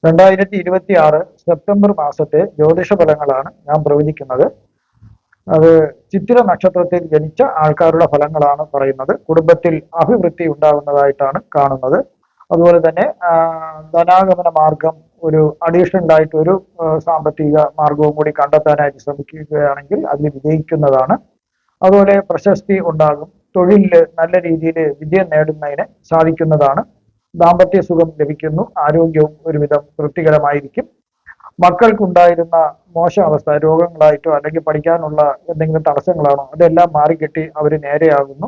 2026 September മാസത്തെ ജ്യോതിഷ ഫലങ്ങളാണ് ഞാൻ പ്രവചിക്കുന്നത്. അത് ചിത്തിര നക്ഷത്രത്തിൽ ജനിച്ച ആൾക്കാരുടെ ഫലങ്ങളാണ് പറയുന്നത്. കുടുംബത്തിൽ അഭിവൃദ്ധി ഉണ്ടാകുന്നതായിട്ടാണ് കാണുന്നത്. അതുപോലെ തന്നെ ധനാഗമന മാർഗം ഒരു അഡീഷണൽ ആയിട്ട് ഒരു സാമ്പത്തിക മാർഗവും കൂടി കണ്ടെത്താനായിട്ട് ശ്രമിക്കുകയാണെങ്കിൽ അതിൽ വിജയിക്കുന്നതാണ്. അതുപോലെ പ്രശസ്തി ഉണ്ടാകും. തൊഴിലിൽ നല്ല രീതിയിൽ വിജയം നേടുന്നതിന് സാധിക്കുന്നതാണ്. ദാമ്പത്യ സുഖം ലഭിക്കുന്നു. ആരോഗ്യവും ഒരുവിധം തൃപ്തികരമായിരിക്കും. മക്കൾക്കുണ്ടായിരുന്ന മോശം അവസ്ഥ രോഗങ്ങളായിട്ടോ അല്ലെങ്കിൽ പഠിക്കാനുള്ള എന്തെങ്കിലും തടസ്സങ്ങളാണോ അതെല്ലാം മാറിക്കിട്ടി അവർ നേരെയാകുന്നു.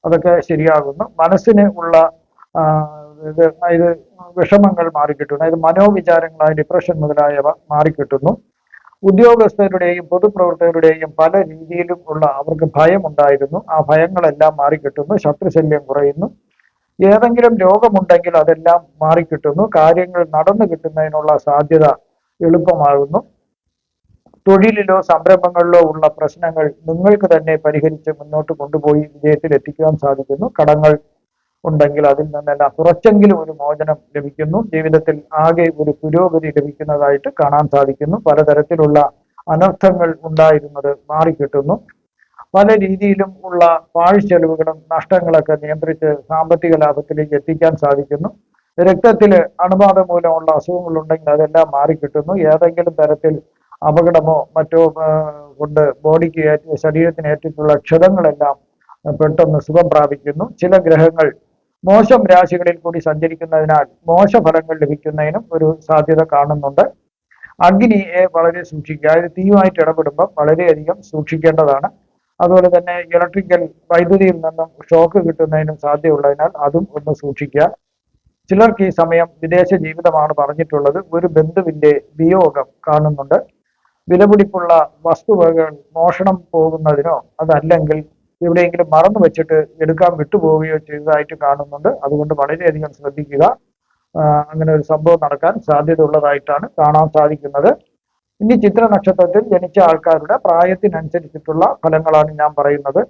അതൊക്കെ ശരിയാകുന്നു. മനസ്സിന് ഉള്ള ഇത് വിഷമങ്ങൾ മാറിക്കിട്ടുന്നു. അതായത് മനോവിചാരങ്ങളായ ഡിപ്രഷൻ മുതലായവ മാറിക്കിട്ടുന്നു. ഉദ്യോഗസ്ഥരുടെയും പൊതുപ്രവർത്തകരുടെയും പല രീതിയിലും ഉള്ള അവർക്ക് ഭയമുണ്ടായിരുന്നു. ആ ഭയങ്ങളെല്ലാം മാറിക്കിട്ടുന്നു. ശത്രുശല്യം കുറയുന്നു. ഏതെങ്കിലും രോഗമുണ്ടെങ്കിൽ അതെല്ലാം മാറിക്കിട്ടുന്നു. കാര്യങ്ങൾ നടന്നു കിട്ടുന്നതിനുള്ള സാധ്യത എളുപ്പമാകുന്നു. തൊഴിലിലോ സംരംഭങ്ങളിലോ ഉള്ള പ്രശ്നങ്ങൾ നിങ്ങൾക്ക് തന്നെ പരിഹരിച്ച് മുന്നോട്ട് കൊണ്ടുപോയി വിജയത്തിൽ എത്തിക്കുവാൻ സാധിക്കുന്നു. കടങ്ങൾ ഉണ്ടെങ്കിൽ അതിൽ നിന്നെല്ലാം കുറച്ചെങ്കിലും ഒരു മോചനം ലഭിക്കുന്നു. ജീവിതത്തിൽ ആകെ ഒരു പുരോഗതി ലഭിക്കുന്നതായിട്ട് കാണാൻ സാധിക്കുന്നു. പലതരത്തിലുള്ള അനർത്ഥങ്ങൾ ഉണ്ടായിരുന്നത് മാറിക്കിട്ടുന്നു. പല രീതിയിലും ഉള്ള പാഴ്ചെലവുകളും നഷ്ടങ്ങളൊക്കെ നിയന്ത്രിച്ച് സാമ്പത്തിക ലാഭത്തിലേക്ക് എത്തിക്കാൻ സാധിക്കുന്നു. രക്തത്തിൽ അണുബാധ മൂലമുള്ള അസുഖങ്ങളുണ്ടെങ്കിൽ അതെല്ലാം മാറിക്കിട്ടുന്നു. ഏതെങ്കിലും തരത്തിൽ അപകടമോ മറ്റോ കൊണ്ട് ബോഡിക്ക് ശരീരത്തിന് ഏറ്റിട്ടുള്ള ക്ഷതങ്ങളെല്ലാം പെട്ടെന്ന് സുഖം പ്രാപിക്കുന്നു. ചില ഗ്രഹങ്ങൾ മോശം രാശികളിൽ കൂടി സഞ്ചരിക്കുന്നതിനാൽ മോശഫലങ്ങൾ ലഭിക്കുന്നതിനും ഒരു സാധ്യത കാണുന്നുണ്ട്. അഗ്നിയെ വളരെ സൂക്ഷിക്കുക. അതായത് തീയുമായിട്ട് ഇടപെടുമ്പോൾ വളരെയധികം സൂക്ഷിക്കേണ്ടതാണ്. അതുപോലെ തന്നെ ഇലക്ട്രിക്കൽ വൈദ്യുതിയിൽ നിന്നും ഷോക്ക് കിട്ടുന്നതിനും സാധ്യതയുള്ളതിനാൽ അതും ഒന്ന് സൂക്ഷിക്കുക. ചിലർക്ക് ഈ സമയം വിദേശ ജീവിതമാണ് പറഞ്ഞിട്ടുള്ളത്. ഒരു ബന്ധുവിന്റെ വിയോഗം കാണുന്നുണ്ട്. വിലപിടിപ്പുള്ള വസ്തുവകകൾ മോഷണം പോകുന്നതിനോ അതല്ലെങ്കിൽ എവിടെയെങ്കിലും മറന്നു വെച്ചിട്ട് എടുക്കാൻ വിട്ടുപോവുകയോ ചെയ്തതായിട്ട് കാണുന്നുണ്ട്. അതുകൊണ്ട് വളരെയധികം ശ്രദ്ധിക്കുക. അങ്ങനെ ഒരു സംഭവം നടക്കാൻ സാധ്യത ഉള്ളതായിട്ടാണ് കാണാൻ സാധിക്കുന്നത്. ഇനി ചിത്ര നക്ഷത്രത്തിൽ ജനിച്ച ആൾക്കാരുടെ പ്രായത്തിനനുസരിച്ചിട്ടുള്ള ഫലങ്ങളാണ് ഞാൻ പറയുന്നത്.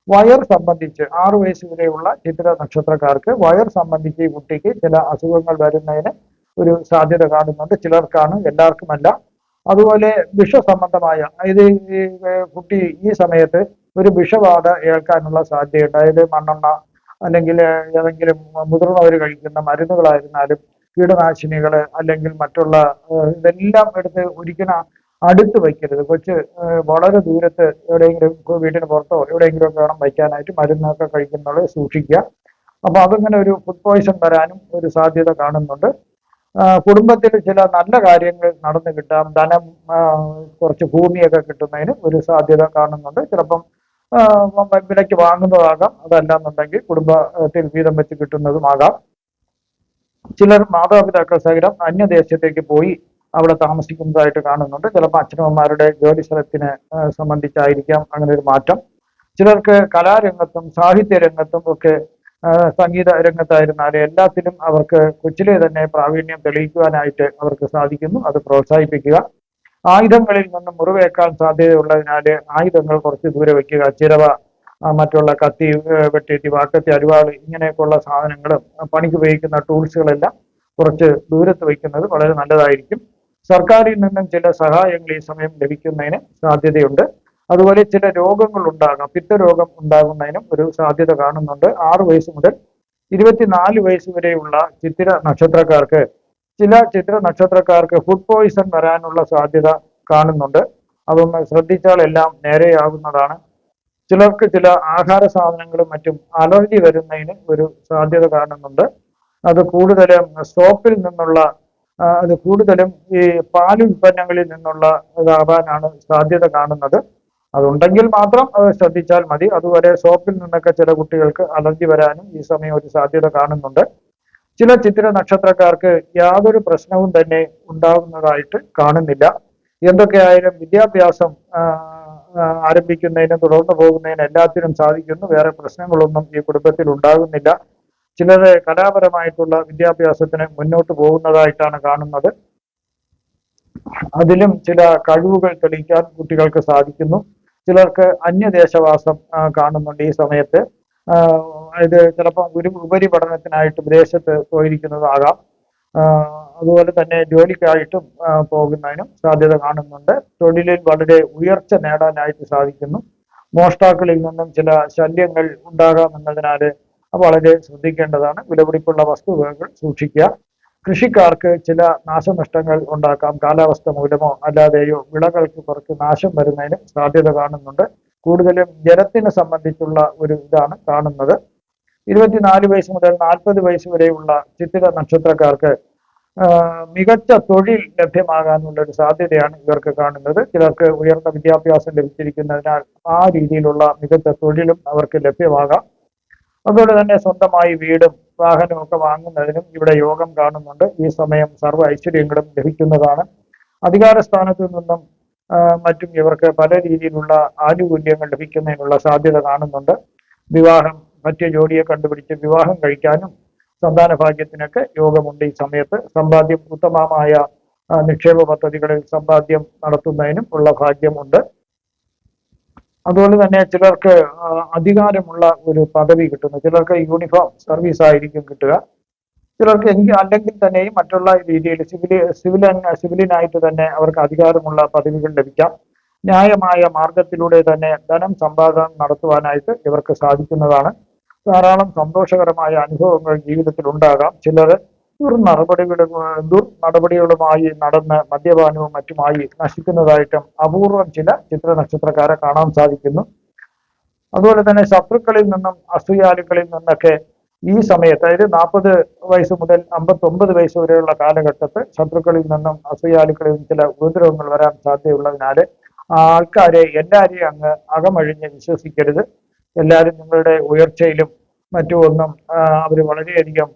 വയർ സംബന്ധിച്ച് 6 വയസ്സ് വരെയുള്ള ചിത്ര നക്ഷത്രക്കാർക്ക് വയർ സംബന്ധിച്ച് ഈ കുട്ടിക്ക് ചില അസുഖങ്ങൾ വരുന്നതിന് ഒരു സാധ്യത കാണുന്നുണ്ട്. ചിലർക്കാണ്, എല്ലാവർക്കുമല്ല. അതുപോലെ വിഷസംബന്ധമായ അതായത് ഈ കുട്ടി ഈ സമയത്ത് ഒരു വിഷബാധ ഏൽക്കാനുള്ള സാധ്യതയുണ്ട്. അതായത് മണ്ണെണ്ണ അല്ലെങ്കിൽ ഏതെങ്കിലും മുതിർന്നവർ കഴിക്കുന്ന മരുന്നുകളായിരുന്നാലും കീടനാശിനികൾ അല്ലെങ്കിൽ മറ്റുള്ള ഇതെല്ലാം എടുത്ത് ഒരിക്കലും അടുത്ത് വയ്ക്കരുത്. കൊച്ച് വളരെ ദൂരത്ത് എവിടെയെങ്കിലും വീട്ടിന് പുറത്തോ എവിടെയെങ്കിലും ഒക്കെ വേണം വയ്ക്കാനായിട്ട്. മരുന്നൊക്കെ കഴിക്കുന്നത് സൂക്ഷിക്കുക. അപ്പൊ അതിങ്ങനെ ഒരു ഫുഡ് പോയ്സൺ വരാനും ഒരു സാധ്യത കാണുന്നുണ്ട്. കുടുംബത്തിൽ ചില നല്ല കാര്യങ്ങൾ നടന്നു കിട്ടാം. ധനം, കുറച്ച് ഭൂമിയൊക്കെ കിട്ടുന്നതിന് ഒരു സാധ്യത കാണുന്നുണ്ട്. ചിലപ്പം വിലയ്ക്ക് വാങ്ങുന്നതാകാം. അതല്ലാന്നുണ്ടെങ്കിൽ കുടുംബത്തിൽ വീതം വെച്ച് കിട്ടുന്നതുമാകാം. ചിലർ മാതാപിതാക്കൾ സഹിതം അന്യദേശത്തേക്ക് പോയി അവിടെ താമസിക്കുന്നതായിട്ട് കാണുന്നുണ്ട്. ചിലപ്പോൾ അച്ഛനമ്മമാരുടെ ജോലി സ്ഥലത്തിന് സംബന്ധിച്ചായിരിക്കാം അങ്ങനെ ഒരു മാറ്റം. ചിലർക്ക് കലാരംഗത്തും സാഹിത്യ രംഗത്തും ഒക്കെ സംഗീത രംഗത്തായിരുന്നാലും എല്ലാത്തിലും അവർക്ക് കൊച്ചിലെ തന്നെ പ്രാവീണ്യം തെളിയിക്കുവാനായിട്ട് അവർക്ക് സാധിക്കുന്നു. അത് പ്രോത്സാഹിപ്പിക്കുക. ആയുധങ്ങളിൽ നിന്നും മുറിവേക്കാൻ സാധ്യതയുള്ളതിനാൽ ആയുധങ്ങൾ കുറച്ച് ദൂരെ വയ്ക്കുക. ചിരവ, മറ്റുള്ള കത്തി, വെട്ടേറ്റി, വാക്കത്തി, അരിവാൾ ഇങ്ങനെയൊക്കെയുള്ള സാധനങ്ങളും പണിക്ക് ഉപയോഗിക്കുന്ന ടൂൾസുകളെല്ലാം കുറച്ച് ദൂരത്ത് വയ്ക്കുന്നത് വളരെ നല്ലതായിരിക്കും. സർക്കാരിൽ നിന്നും ചില സഹായങ്ങൾ ഈ സമയം ലഭിക്കുന്നതിന് സാധ്യതയുണ്ട്. അതുപോലെ ചില രോഗങ്ങൾ ഉണ്ടാകാം. പിത്തരോഗം ഉണ്ടാകുന്നതിനും ഒരു സാധ്യത കാണുന്നുണ്ട്. 6 വയസ്സ് മുതൽ 24 വയസ്സ് വരെയുള്ള ചിത്തിര നക്ഷത്രക്കാർക്ക് ചില ചിത്ര നക്ഷത്രക്കാർക്ക് ഫുഡ് പോയിസൺ വരാനുള്ള സാധ്യത കാണുന്നുണ്ട്. അതൊന്ന് ശ്രദ്ധിച്ചാൽ എല്ലാം നേരെയാകുന്നതാണ്. ചിലർക്ക് ചില ആഹാര സാധനങ്ങളും മറ്റും അലർജി വരുന്നതിന് ഒരു സാധ്യത കാണുന്നുണ്ട്. അത് കൂടുതലും സോപ്പിൽ നിന്നുള്ള അത് കൂടുതലും ഈ പാൽ ഉൽപ്പന്നങ്ങളിൽ നിന്നുള്ള ഇതാവാനാണ് സാധ്യത കാണുന്നത്. അതുണ്ടെങ്കിൽ മാത്രം അത് ശ്രദ്ധിച്ചാൽ മതി. അതുപോലെ സോപ്പിൽ നിന്നൊക്കെ ചില കുട്ടികൾക്ക് അലർജി വരാനും ഈ സമയം ഒരു സാധ്യത കാണുന്നുണ്ട്. ചില ചിത്ര നക്ഷത്രക്കാർക്ക് യാതൊരു പ്രശ്നവും തന്നെ ഉണ്ടാകുന്നതായിട്ട് കാണുന്നില്ല. എന്തൊക്കെയായാലും വിദ്യാഭ്യാസം ആരംഭിക്കുന്നതിനും തുടർന്നു പോകുന്നതിനും എല്ലാത്തിനും സാധിക്കുന്നു. വേറെ പ്രശ്നങ്ങളൊന്നും ഈ കുടുംബത്തിൽ ഉണ്ടാകുന്നില്ല. ചിലര് കലാപരമായിട്ടുള്ള വിദ്യാഭ്യാസത്തിന് മുന്നോട്ട് പോകുന്നതായിട്ടാണ് കാണുന്നത്. അതിലും ചില കഴിവുകൾ തെളിയിക്കാൻ കുട്ടികൾക്ക് സാധിക്കുന്നു. ചിലർക്ക് അന്യദേശവാസം കാണുന്നുണ്ട് ഈ സമയത്ത്. ഇത് ചിലപ്പോൾ ഉപരിപഠനത്തിനായിട്ട് വിദേശത്ത് പോയിരിക്കുന്നതാകാം. അതുപോലെ തന്നെ ജോലിക്കായിട്ടും പോകുന്നതിനും സാധ്യത കാണുന്നുണ്ട്. തൊഴിലിൽ വളരെ ഉയർച്ച നേടാനായിട്ട് സാധിക്കുന്നു. മോഷ്ടാക്കളിൽ നിന്നും ചില ശല്യങ്ങൾ ഉണ്ടാകാമെന്നതിനാൽ വളരെ ശ്രദ്ധിക്കേണ്ടതാണ്. വിലപിടിപ്പുള്ള വസ്തുവകകൾ സൂക്ഷിക്കുക. കൃഷിക്കാർക്ക് ചില നാശനഷ്ടങ്ങൾ ഉണ്ടാക്കാം. കാലാവസ്ഥ മൂലമോ അല്ലാതെയോ വിളകൾക്ക് കുറച്ച് നാശം വരുന്നതിനും സാധ്യത കാണുന്നുണ്ട്. കൂടുതലും ജലത്തിനെ സംബന്ധിച്ചുള്ള ഒരു ഇതാണ് കാണുന്നത്. 24 വയസ്സ് മുതൽ 40 വയസ്സ് വരെയുള്ള ചിത്തിര നക്ഷത്രക്കാർക്ക് മികച്ച തൊഴിൽ ലഭ്യമാകാനുള്ള ഒരു സാധ്യതയാണ് ഇവർക്ക് കാണുന്നത്. ചിലർക്ക് ഉയർന്ന വിദ്യാഭ്യാസം ലഭിച്ചിരിക്കുന്നതിനാൽ ആ രീതിയിലുള്ള മികച്ച തൊഴിലും അവർക്ക് ലഭ്യമാകാം. അതുപോലെ തന്നെ സ്വന്തമായി വീടും വാഹനവും ഒക്കെ വാങ്ങുന്നതിനും ഇവിടെ യോഗം കാണുന്നുണ്ട്. ഈ സമയം സർവ്വ ഐശ്വര്യങ്ങളും ലഭിക്കുന്നതാണ്. അധികാര സ്ഥാനത്തു നിന്നും മറ്റും ഇവർക്ക് പല രീതിയിലുള്ള ആനുകൂല്യങ്ങൾ ലഭിക്കുന്നതിനുള്ള സാധ്യത കാണുന്നുണ്ട്. വിവാഹം, പറ്റിയ ജോഡിയെ കണ്ടുപിടിച്ച് വിവാഹം കഴിക്കാനും സന്താന ഭാഗ്യത്തിനൊക്കെ യോഗമുണ്ട്. ഈ സമയത്ത് സമ്പാദ്യം, ഉത്തമമായ നിക്ഷേപ പദ്ധതികളിൽ സമ്പാദ്യം നടത്തുന്നതിനും ഉള്ള ഭാഗ്യമുണ്ട്. അതുപോലെ തന്നെ ചിലർക്ക് അധികാരമുള്ള ഒരു പദവി കിട്ടുന്നു. ചിലർക്ക് യൂണിഫോം സർവീസ് ആയിരിക്കും കിട്ടുക. ചിലർക്ക് അല്ലെങ്കിൽ തന്നെയും മറ്റുള്ള രീതിയിൽ സിവിലിനായിട്ട് തന്നെ അവർക്ക് അധികാരമുള്ള പദവികൾ ലഭിക്കാം. ന്യായമായ മാർഗത്തിലൂടെ തന്നെ ധനം സമ്പാദനം നടത്തുവാനായിട്ട് ഇവർക്ക് സാധിക്കുന്നതാണ്. ധാരാളം സന്തോഷകരമായ അനുഭവങ്ങൾ ജീവിതത്തിൽ ഉണ്ടാകാം. ചിലർ ദുർനടപടികളുമായി നടന്ന് മദ്യപാനവും മറ്റുമായി നശിക്കുന്നതായിട്ടും അപൂർവം ചില ചിത്ര നക്ഷത്രക്കാരെ കാണാൻ സാധിക്കുന്നു. അതുപോലെ തന്നെ ശത്രുക്കളിൽ നിന്നും അസൂയാലുക്കളിൽ നിന്നൊക്കെ ഈ സമയത്ത്, അതായത് 40 വയസ്സ് മുതൽ 59 വയസ്സ് വരെയുള്ള കാലഘട്ടത്ത് ശത്രുക്കളിൽ നിന്നും അസൂയാലുക്കളിൽ നിന്നും ചില ഉപദ്രവങ്ങൾ വരാൻ സാധ്യതയുള്ളതിനാൽ ആൾക്കാരെ എല്ലാവരെയും അങ്ങ് അകമഴിഞ്ഞ് വിശ്വസിക്കരുത്. എല്ലാവരും നിങ്ങളുടെ ഉയർച്ചയിലും മറ്റുമൊന്നും അവർ വളരെയധികം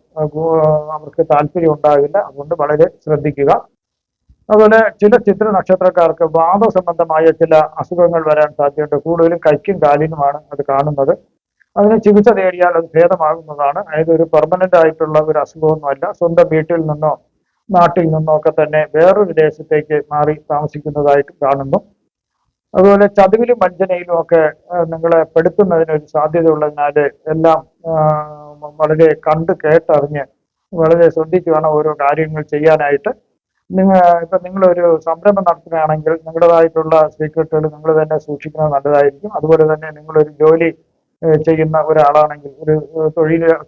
അവർക്ക് താല്പര്യം ഉണ്ടാകില്ല. അതുകൊണ്ട് വളരെ ശ്രദ്ധിക്കുക. അതുപോലെ ചില ചിത്ര നക്ഷത്രക്കാർക്ക് വാദസംബന്ധമായ ചില അസുഖങ്ങൾ വരാൻ സാധ്യതയുണ്ട്. കൂടുതലും കൈക്കും കാലിനുമാണ് അത് കാണുന്നത്. അതിന് ചികിത്സ തേടിയാൽ അത് ഭേദമാകുന്നതാണ്. അതായത് ഒരു പെർമനന്റ് ആയിട്ടുള്ള ഒരു അസുഖമൊന്നുമല്ല. സ്വന്തം വീട്ടിൽ നിന്നോ നാട്ടിൽ നിന്നോ ഒക്കെ തന്നെ വേറൊരു ദേശത്തേക്ക് മാറി താമസിക്കുന്നതായിട്ട് കാണുന്നു. അതുപോലെ ചതിവിലും വഞ്ചനയിലും ഒക്കെ നിങ്ങളെ പെടുത്തുന്നതിനൊരു സാധ്യത ഉള്ളതിനാൽ എല്ലാം വളരെ കണ്ട് കേട്ടറിഞ്ഞ് വളരെ ശ്രദ്ധിച്ച് വേണം ഓരോ കാര്യങ്ങൾ ചെയ്യാനായിട്ട്. നിങ്ങളൊരു സംരംഭം നടത്തുകയാണെങ്കിൽ നിങ്ങളുടേതായിട്ടുള്ള സീക്രട്ടുകൾ നിങ്ങൾ തന്നെ സൂക്ഷിക്കുന്നത് നല്ലതായിരിക്കും. അതുപോലെ തന്നെ നിങ്ങളൊരു ജോലി ചെയ്യുന്ന ഒരാളാണെങ്കിൽ, ഒരു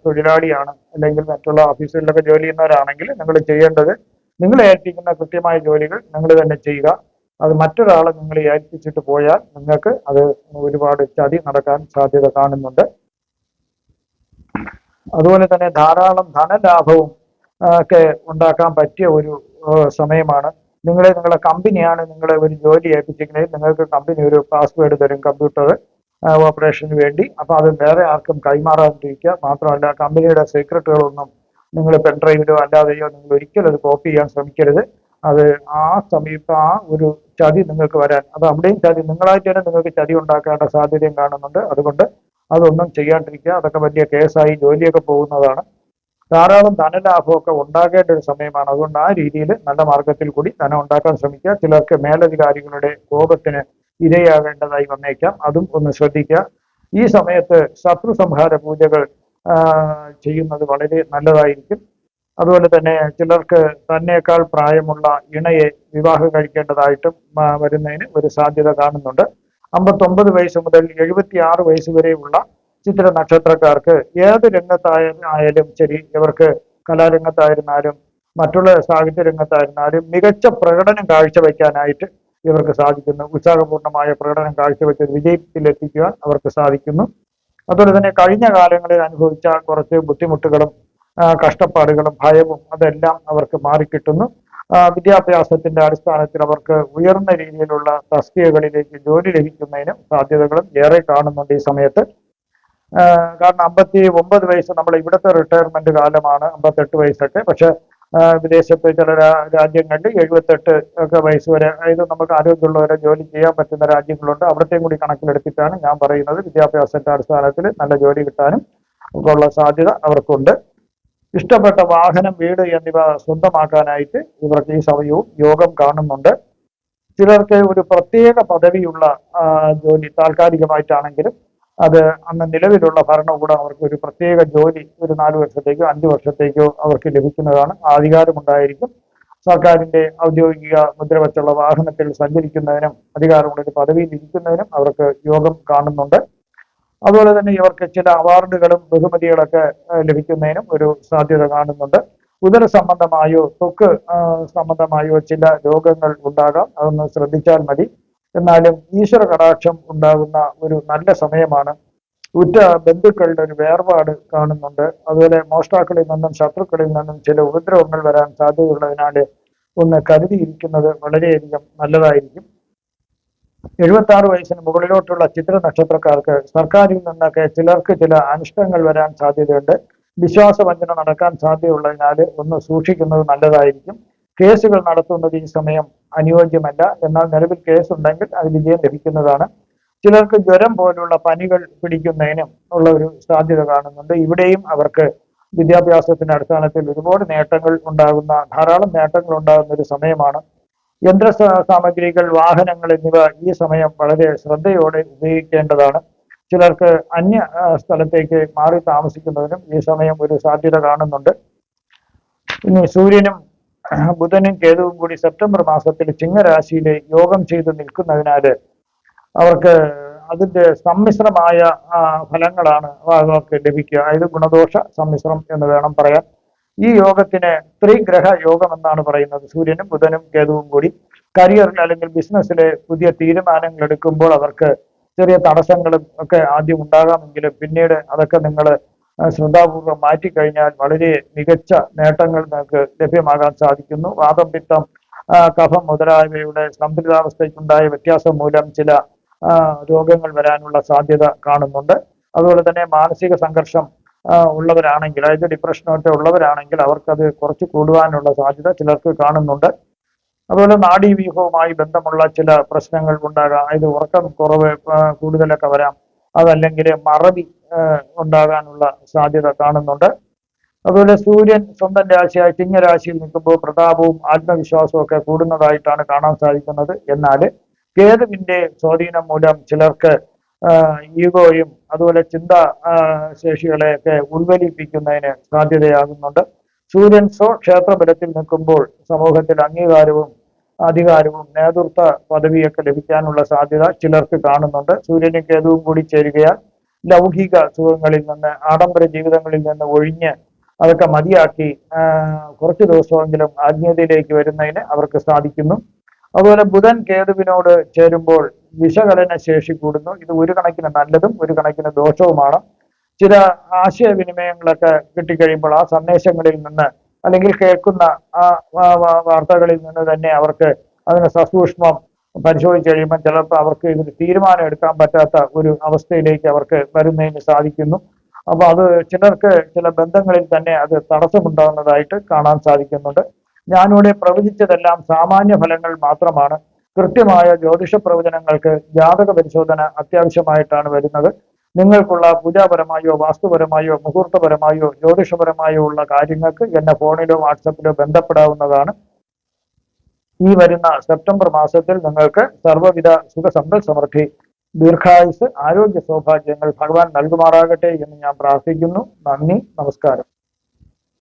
തൊഴിലാളിയാണ്, അല്ലെങ്കിൽ മറ്റുള്ള ഓഫീസുകളിലൊക്കെ ജോലി ചെയ്യുന്നവരാണെങ്കിൽ നിങ്ങൾ ചെയ്യേണ്ടത്, നിങ്ങൾ ഏൽപ്പിക്കുന്ന കൃത്യമായ ജോലികൾ നിങ്ങൾ തന്നെ ചെയ്യുക. അത് മറ്റൊരാളെ നിങ്ങൾ ഏൽപ്പിച്ചിട്ട് പോയാൽ നിങ്ങൾക്ക് അത് ഒരുപാട് ചതി നടക്കാൻ സാധ്യത കാണുന്നുണ്ട്. അതുപോലെ തന്നെ ധാരാളം ധനലാഭവും ഒക്കെ ഉണ്ടാക്കാൻ പറ്റിയ ഒരു സമയമാണ്. നിങ്ങളെ കമ്പനിയാണ് നിങ്ങളെ ഒരു ജോലി ഏൽപ്പിച്ചിരിക്കുന്നത്. നിങ്ങൾക്ക് കമ്പനി ഒരു പാസ്വേഡ് തരും കമ്പ്യൂട്ടർ ഓപ്പറേഷന് വേണ്ടി. അപ്പോൾ അത് വേറെ ആർക്കും കൈമാറാതിരിക്കുക. മാത്രമല്ല കമ്പനിയുടെ സീക്രട്ടുകളൊന്നും നിങ്ങൾ പെൻഡ്രൈവിലോ അല്ലാതെയോ നിങ്ങൾ ഒരിക്കലും അത് കോപ്പി ചെയ്യാൻ ശ്രമിക്കരുത്. അത് ആ സമയത്ത് ആ ഒരു ചതി നിങ്ങൾക്ക് വരാൻ, അത് അവിടെയും ചതി, നിങ്ങളായിട്ട് തന്നെ നിങ്ങൾക്ക് ചതി ഉണ്ടാക്കേണ്ട സാധ്യതയും കാണുന്നുണ്ട്. അതുകൊണ്ട് അതൊന്നും ചെയ്യാണ്ടിരിക്കുക. അതൊക്കെ വലിയ കേസായി ജോലിയൊക്കെ പോകുന്നതാണ്. ധാരാളം ധനലാഭമൊക്കെ ഉണ്ടാകേണ്ട ഒരു സമയമാണ്. അതുകൊണ്ട് ആ രീതിയിൽ നല്ല മാർഗത്തിൽ കൂടി ധനം ഉണ്ടാക്കാൻ ശ്രമിക്കുക. ചിലർക്ക് മേലധികാരികളുടെ കോപത്തിന് ഇരയാകേണ്ടതായി വന്നേക്കാം. അതും ഒന്ന് ശ്രദ്ധിക്കുക. ഈ സമയത്ത് ശത്രു സംഹാര പൂജകൾ ചെയ്യുന്നത് വളരെ നല്ലതായിരിക്കും. അതുപോലെ തന്നെ ചിലർക്ക് തന്നേക്കാൾ പ്രായമുള്ള ഇണയെ വിവാഹം കഴിക്കേണ്ടതായിട്ടും വരുന്നതിന് ഒരു സാധ്യത കാണുന്നുണ്ട്. 59 വയസ്സ് മുതൽ 76 വയസ്സ് വരെയുള്ള ചിത്ര നക്ഷത്രക്കാർക്ക് ഏത് രംഗത്തായാലും ശരി, ഇവർക്ക് കലാരംഗത്തായിരുന്നാലും മറ്റുള്ള സാഹിത്യ രംഗത്തായിരുന്നാലും മികച്ച പ്രകടനം കാഴ്ചവെക്കാനായിട്ട് ഇവർക്ക് സാധിക്കുന്നു. ഉത്സാഹപൂർണമായ പ്രകടനം കാഴ്ചവെച്ച് വിജയത്തിലെത്തിക്കുവാൻ അവർക്ക് സാധിക്കുന്നു. അതുപോലെ തന്നെ കഴിഞ്ഞ കാലങ്ങളിൽ അനുഭവിച്ച കുറച്ച് ബുദ്ധിമുട്ടുകളും കഷ്ടപ്പാടുകളും ഭയവും അതെല്ലാം അവർക്ക് മാറിക്കിട്ടുന്നു. വിദ്യാഭ്യാസത്തിന്റെ അടിസ്ഥാനത്തിൽ അവർക്ക് ഉയർന്ന രീതിയിലുള്ള തസ്തികകളിലേക്ക് ജോലി ലഭിക്കുന്നതിനും സാധ്യതകളും ഏറെ കാണുന്നുണ്ട് ഈ സമയത്ത്. കാരണം 59 വയസ്സ് നമ്മൾ ഇവിടുത്തെ റിട്ടയർമെന്റ് കാലമാണ്, 58 വയസ്സൊക്കെ. പക്ഷെ വിദേശത്ത് ചില രാജ്യങ്ങളിൽ 78 ഒക്കെ വയസ്സ് വരെ, അതായത് നമുക്ക് ആരോഗ്യമുള്ളവരെ ജോലി ചെയ്യാൻ പറ്റുന്ന രാജ്യങ്ങളുണ്ട്. അവിടത്തെയും കൂടി കണക്കിലെടുത്തിട്ടാണ് ഞാൻ പറയുന്നത്. വിദ്യാഭ്യാസത്തിന്റെ അടിസ്ഥാനത്തിൽ നല്ല ജോലി കിട്ടാനും ഉള്ള സാധ്യത അവർക്കുണ്ട്. ഇഷ്ടപ്പെട്ട വാഹനം, വീട് എന്നിവ സ്വന്തമാക്കാനായിട്ട് ഇവർക്ക് ഈ സമയവും യോഗം കാണുന്നുണ്ട്. ചിലർക്ക് ഒരു പ്രത്യേക പദവിയുള്ള ജോലി താൽക്കാലികമായിട്ടാണെങ്കിലും അത് അന്ന് നിലവിലുള്ള ഭരണകൂടം അവർക്ക് ഒരു പ്രത്യേക ജോലി ഒരു 4 വർഷത്തേക്കോ 5 വർഷത്തേക്കോ അവർക്ക് ലഭിക്കുന്നതാണ്. അധികാരമുണ്ടായിരിക്കും. സർക്കാരിന്റെ ഔദ്യോഗിക മുദ്ര വച്ചുള്ള വാഹനത്തിൽ സഞ്ചരിക്കുന്നതിനും അധികാരമുള്ള ഒരു പദവിയിൽ ഇരിക്കുന്നതിനും അവർക്ക് യോഗം കാണുന്നുണ്ട്. അതുപോലെ തന്നെ ഇവർക്ക് ചില അവാർഡുകളും ബഹുമതികളൊക്കെ ലഭിക്കുന്നതിനും ഒരു സാധ്യത കാണുന്നുണ്ട്. ഉദര സംബന്ധമായോ ത്വക്ക് സംബന്ധമായോ ചില രോഗങ്ങൾ ഉണ്ടാകാം, അതൊന്ന് ശ്രദ്ധിച്ചാൽ മതി. എന്നാലും ഈശ്വര കടാക്ഷം ഉണ്ടാകുന്ന ഒരു നല്ല സമയമാണ്. ഉറ്റ ബന്ധുക്കളുടെ ഒരു വേർപാട് കാണുന്നുണ്ട്. അതുപോലെ മോഷ്ടാക്കളിൽ നിന്നും ശത്രുക്കളിൽ നിന്നും ചില ഉപദ്രവങ്ങൾ വരാൻ സാധ്യതയുള്ളതിനാൽ ഒന്ന് കരുതിയിരിക്കുന്നത് വളരെയധികം നല്ലതായിരിക്കും. 76 വയസ്സിന് മുകളിലോട്ടുള്ള ചിത്ര നക്ഷത്രക്കാർക്ക് സർക്കാരിൽ നിന്നൊക്കെ ചിലർക്ക് ചില അനിഷ്ടങ്ങൾ വരാൻ സാധ്യതയുണ്ട്. വിശ്വാസവഞ്ചന നടക്കാൻ സാധ്യതയുള്ളതിനാൽ ഒന്ന് സൂക്ഷിക്കുന്നത് നല്ലതായിരിക്കും. കേസുകൾ നടത്തുന്നത് ഈ സമയം അനുയോജ്യമല്ല. എന്നാൽ നിലവിൽ കേസ് ഉണ്ടെങ്കിൽ അത് വിജയം ലഭിക്കുന്നതാണ്. ചിലർക്ക് ജ്വരം പോലുള്ള പനികൾ പിടിക്കുന്നതിനും ഉള്ള ഒരു സാധ്യത കാണുന്നുണ്ട്. ഇവിടെയും അവർക്ക് വിദ്യാഭ്യാസത്തിന്റെ അടിസ്ഥാനത്തിൽ ഒരുപാട് നേട്ടങ്ങൾ ഉണ്ടാകുന്ന, ധാരാളം നേട്ടങ്ങൾ ഉണ്ടാകുന്ന ഒരു സമയമാണ്. യന്ത്ര സാമഗ്രികൾ, വാഹനങ്ങൾ എന്നിവ ഈ സമയം വളരെ ശ്രദ്ധയോടെ ഉപയോഗിക്കേണ്ടതാണ്. ചിലർക്ക് അന്യ സ്ഥലത്തേക്ക് മാറി താമസിക്കുന്നതിനും ഈ സമയം ഒരു സാധ്യത കാണുന്നുണ്ട്. ഇനി സൂര്യനും ബുധനും കേതുവും കൂടി സെപ്റ്റംബർ മാസത്തിൽ ചിങ്ങരാശിയിൽ യോഗം ചെയ്ത് നിൽക്കുന്നതിനാൽ അവർക്ക് അതിന്റെ സമ്മിശ്രമായ ഫലങ്ങളാണ് അവർക്ക് ലഭിക്കുക. അതായത് ഗുണദോഷ സമ്മിശ്രം എന്ന് വേണം പറയാൻ. ഈ യോഗത്തിന് ത്രിഗ്രഹ യോഗം എന്നാണ് പറയുന്നത്. സൂര്യനും ബുധനും കേതുവും കൂടി കരിയറിൽ അല്ലെങ്കിൽ ബിസിനസ്സിലെ പുതിയ തീരുമാനങ്ങൾ എടുക്കുമ്പോൾ അവർക്ക് ചെറിയ തടസ്സങ്ങളും ഒക്കെ ആദ്യം ഉണ്ടാകാമെങ്കിലും പിന്നീട് അതൊക്കെ നിങ്ങൾ ശ്രദ്ധാപൂർവം മാറ്റിക്കഴിഞ്ഞാൽ വളരെ മികച്ച നേട്ടങ്ങൾ നിങ്ങൾക്ക് ലഭ്യമാകാൻ സാധിക്കുന്നു. വാദം, പിത്തം, കഫം മുതലായവയുടെ സന്തുലിതാവസ്ഥയ്ക്കുണ്ടായ വ്യത്യാസം മൂലം ചില രോഗങ്ങൾ വരാനുള്ള സാധ്യത കാണുന്നുണ്ട്. അതുപോലെ തന്നെ മാനസിക സംഘർഷം ഉള്ളവരാണെങ്കിൽ, അതായത് ഡിപ്രഷനൊക്കെ ഉള്ളവരാണെങ്കിൽ അവർക്കത് കുറച്ച് കൂടുവാനുള്ള സാധ്യത ചിലർക്ക് കാണുന്നുണ്ട്. അതുപോലെ നാഡീവ്യൂഹവുമായി ബന്ധമുള്ള ചില പ്രശ്നങ്ങൾ ഉണ്ടാകാം. അതായത് ഉറക്കം കുറവ് കൂടുതലൊക്കെ വരാം. അതല്ലെങ്കിൽ മറവി ഉണ്ടാകാനുള്ള സാധ്യത കാണുന്നുണ്ട്. അതുപോലെ സൂര്യൻ സ്വന്തം രാശിയായ ചിങ്ങരാശിയിൽ നിൽക്കുമ്പോൾ പ്രതാപവും ആത്മവിശ്വാസവും ഒക്കെ കൂടുന്നതായിട്ടാണ് കാണാൻ സാധിക്കുന്നത്. എന്നാൽ കേതുവിന്റെ സ്വാധീനം മൂലം ചിലർക്ക് ഈഗോയും അതുപോലെ ചിന്താ ശേഷികളെയൊക്കെ ഉൾവലിപ്പിക്കുന്നതിന് സാധ്യതയാകുന്നുണ്ട്. സൂര്യൻ സ്വക്ഷേത്രബലത്തിൽ നിൽക്കുമ്പോൾ സമൂഹത്തിൽ അംഗീകാരവും അധികാരവും നേതൃത്വ പദവിയൊക്കെ ലഭിക്കാനുള്ള സാധ്യത ചിലർക്ക് കാണുന്നുണ്ട്. സൂര്യനും കേതുവും കൂടി ചേരുകയാൽ ലൗകിക സുഖങ്ങളിൽ നിന്ന്, ആഡംബര ജീവിതങ്ങളിൽ നിന്ന് ഒഴിഞ്ഞ് അതൊക്കെ മതിയാക്കി കുറച്ചു ദിവസമെങ്കിലും ആത്മീയതയിലേക്ക് വരുന്നതിന് അവർക്ക് സാധിക്കുന്നു. അതുപോലെ ബുധൻ കേതുവിനോട് ചേരുമ്പോൾ വിശകലന ശേഷി കൂടുന്നു. ഇത് ഒരു കണക്കിന് നല്ലതും ഒരു കണക്കിന് ദോഷവുമാണ്. ചില ആശയവിനിമയങ്ങളൊക്കെ കിട്ടിക്കഴിയുമ്പോൾ ആ സന്ദേശങ്ങളിൽ നിന്ന് അല്ലെങ്കിൽ കേൾക്കുന്ന ആ വാർത്തകളിൽ നിന്ന് തന്നെ അവർക്ക് അതിനെ സസൂക്ഷ്മം പരിശോധിച്ച് കഴിയുമ്പോൾ ചിലപ്പോൾ അവർക്ക് ഇതിന് തീരുമാനം എടുക്കാൻ പറ്റാത്ത ഒരു അവസ്ഥയിലേക്ക് അവർക്ക് വരുന്നതിന് സാധിക്കുന്നു. അപ്പൊ അത് ചിലർക്ക് ചില ബന്ധങ്ങളിൽ തന്നെ അത് തടസ്സമുണ്ടാകുന്നതായിട്ട് കാണാൻ സാധിക്കുന്നുണ്ട്. ഞാനിവിടെ പ്രവചിച്ചതെല്ലാം സാമാന്യ ഫലങ്ങൾ മാത്രമാണ്. കൃത്യമായ ജ്യോതിഷ പ്രവചനങ്ങൾക്ക് ജാതക പരിശോധന അത്യാവശ്യമായിട്ടാണ് വരുന്നത്. നിങ്ങൾക്കുള്ള പൂജാപരമായോ വാസ്തുപരമായോ മുഹൂർത്തപരമായോ ജ്യോതിഷപരമായോ ഉള്ള കാര്യങ്ങൾക്ക് എന്നെ ഫോണിലോ വാട്സപ്പിലോ ബന്ധപ്പെടാവുന്നതാണ്. ഈ വരുന്ന സെപ്റ്റംബർ മാസത്തിൽ നിങ്ങൾക്ക് സർവ്വവിധ സുഖ സമ്പൽ സമൃദ്ധി, ദീർഘായുസ്, ആരോഗ്യ സൗഭാഗ്യങ്ങൾ ഭഗവാൻ നൽകുമാറാകട്ടെ എന്ന് ഞാൻ പ്രാർത്ഥിക്കുന്നു. നന്ദി, നമസ്കാരം.